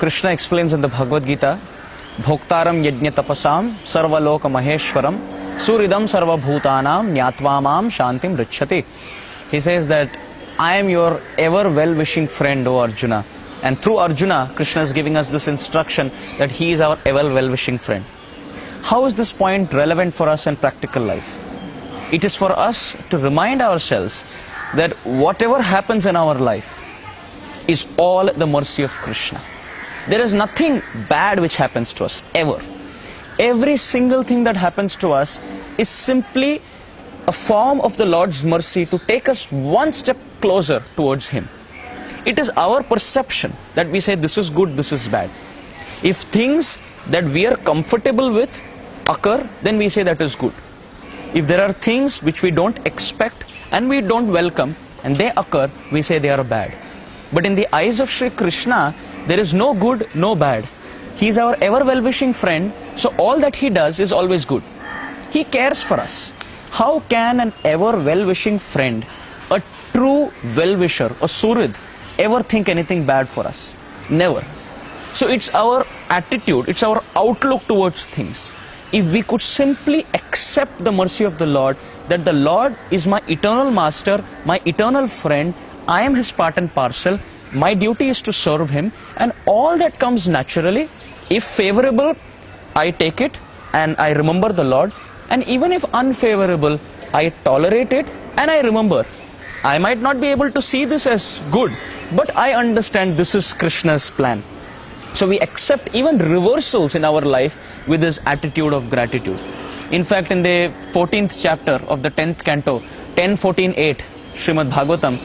Krishna explains in the Bhagavad Gita, Bhoktaram yajna tapasam sarvaloka maheshwaram suridam sarva bhutanam nyatvamam shantim richati. He says that I am your ever well-wishing friend, O Arjuna. And through Arjuna, Krishna is giving us this instruction that he is our ever well-wishing friend. How is this point relevant for us in practical life? It is for us to remind ourselves that whatever happens in our life is all the mercy of Krishna. There is nothing bad which happens to us, ever. Every single thing that happens to us is simply a form of the Lord's mercy to take us one step closer towards Him. It is our perception that we say this is good, this is bad. If things that we are comfortable with occur, then we say that is good. If there are things which we don't expect and we don't welcome and they occur, we say they are bad. But in the eyes of Sri Krishna, there is no good, no bad. He is our ever well-wishing friend, so all that He does is always good. He cares for us. How can an ever well-wishing friend, a true well-wisher, a surid, ever think anything bad for us? Never. So it's our attitude, it's our outlook towards things. If we could simply accept the mercy of the Lord, that the Lord is my eternal master, my eternal friend, I am His part and parcel, my duty is to serve Him, and all that comes naturally. If favorable, I take it and I remember the Lord, and even if unfavorable, I tolerate it and I remember. I might not be able to see this as good, but I understand this is Krishna's plan. So we accept even reversals in our life with this attitude of gratitude. In fact, in the 14th chapter of the 10th canto, 10.14.8, Srimad Bhagavatam,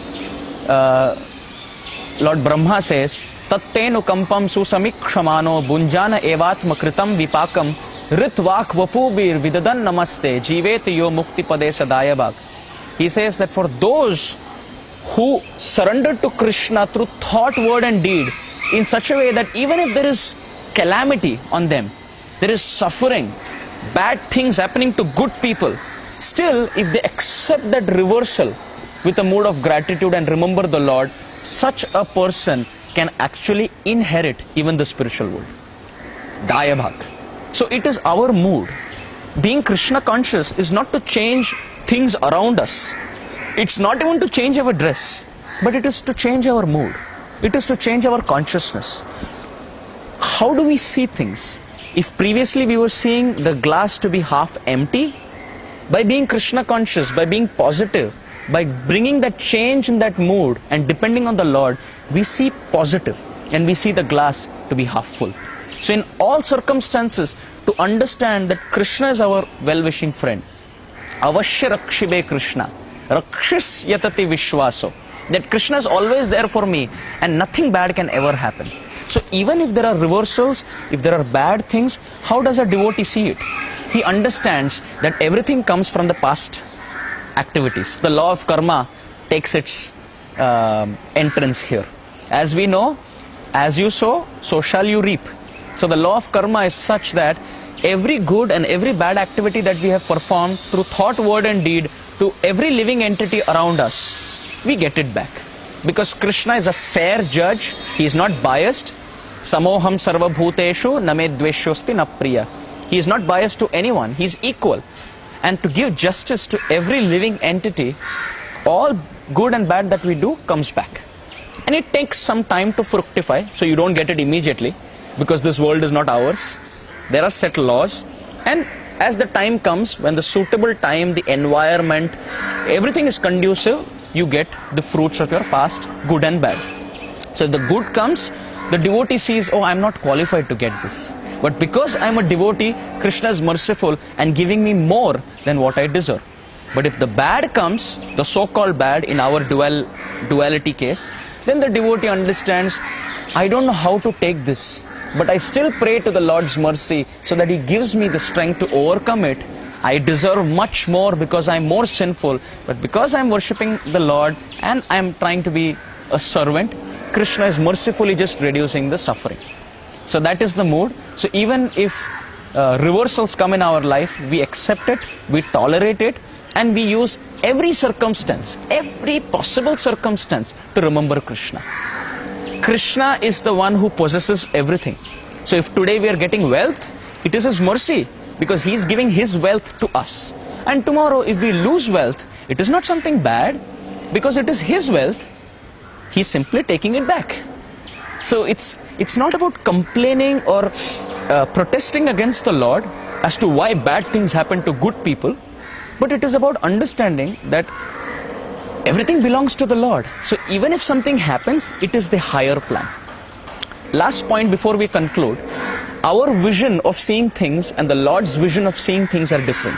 Lord Brahma says, Tattenu kampam susamikshamano bunjana evatma kritam vipakam ritvak vapubir vidadan namaste jivet yo mukti pade sadayabhag. He says that for those who surrendered to Krishna through thought, word and deed in such a way that even if there is calamity on them, there is suffering, bad things happening to good people, still if they accept that reversal with a mood of gratitude and remember the Lord, such a person can actually inherit even the spiritual world. Dayabhag. So it is our mood. Being Krishna conscious is not to change things around us. It's not even to change our dress, but it is to change our mood. It is to change our consciousness. How do we see things? If previously we were seeing the glass to be half empty, by being Krishna conscious, by being positive, by bringing that change in that mood and depending on the Lord, we see positive and we see the glass to be half full. So in all circumstances, to understand that Krishna is our well-wishing friend. Avashya rakshibe Krishna. Rakshis yatati vishwaso. That Krishna is always there for me and nothing bad can ever happen. So even if there are reversals, if there are bad things, how does a devotee see it? He understands that everything comes from the past activities. The law of karma takes its entrance here. As we know, as you sow, so shall you reap. So the law of karma is such that every good and every bad activity that we have performed through thought, word and deed to every living entity around us, we get it back. Because Krishna is a fair judge, He is not biased. Samoham sarva bhuteshu name dveshyosti na priya. He is not biased to anyone, He is equal. And to give justice to every living entity, all good and bad that we do comes back. And it takes some time to fructify, so you don't get it immediately, because this world is not ours. There are set laws, and as the time comes, when the suitable time, the environment, everything is conducive, you get the fruits of your past, good and bad. So if the good comes, the devotee sees, oh, I'm not qualified to get this. But because I'm a devotee, Krishna is merciful and giving me more than what I deserve. But if the bad comes, the so-called bad in our duality case, then the devotee understands, I don't know how to take this, but I still pray to the Lord's mercy so that He gives me the strength to overcome it. I deserve much more because I'm more sinful, but because I'm worshipping the Lord and I'm trying to be a servant, Krishna is mercifully just reducing the suffering. So that is the mood. So even if reversals come in our life, we accept it, we tolerate it, and we use every circumstance, every possible circumstance to remember Krishna. Krishna is the one who possesses everything. So if today we are getting wealth, it is His mercy, because He is giving His wealth to us. And tomorrow if we lose wealth, it is not something bad, because it is His wealth. He is simply taking it back. So it's not about complaining or protesting against the Lord as to why bad things happen to good people, but it is about understanding that everything belongs to the Lord. So even if something happens, it is the higher plan. Last point before we conclude, our vision of seeing things and the Lord's vision of seeing things are different.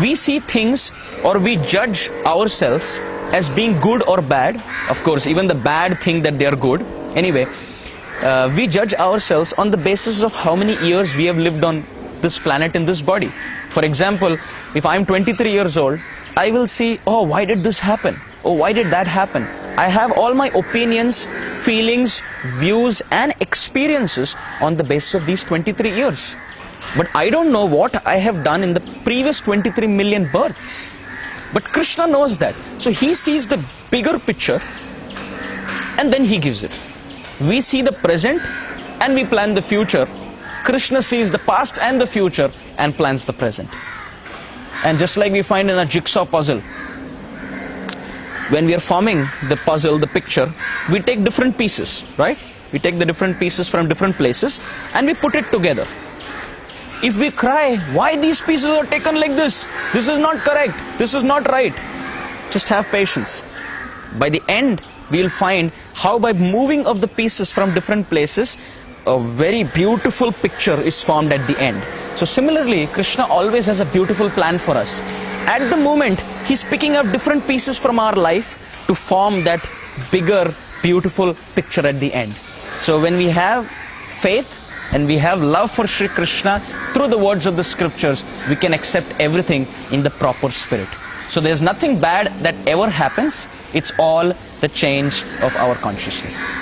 We see things, or we judge ourselves as being good or bad. Of course, even the bad think that they are good. Anyway, we judge ourselves on the basis of how many years we have lived on this planet in this body. For example, if I am 23 years old, I will see, oh, why did this happen? Oh, why did that happen? I have all my opinions, feelings, views and experiences on the basis of these 23 years. But I don't know what I have done in the previous 23 million births. But Krishna knows that. So He sees the bigger picture and then He gives it. We see the present and we plan the future. Krishna sees the past and the future and plans the present. And just like we find in a jigsaw puzzle, when we are forming the puzzle, the picture, we take different pieces, right? We take the different pieces from different places and we put it together. If we cry, why these pieces are taken like this? This is not correct. This is not right. Just have patience. By the end, we will find how by moving of the pieces from different places, a very beautiful picture is formed at the end. So similarly, Krishna always has a beautiful plan for us. At the moment, He's picking up different pieces from our life to form that bigger, beautiful picture at the end. So when we have faith and we have love for Sri Krishna through the words of the scriptures, we can accept everything in the proper spirit. So there's nothing bad that ever happens. It's all the change of our consciousness.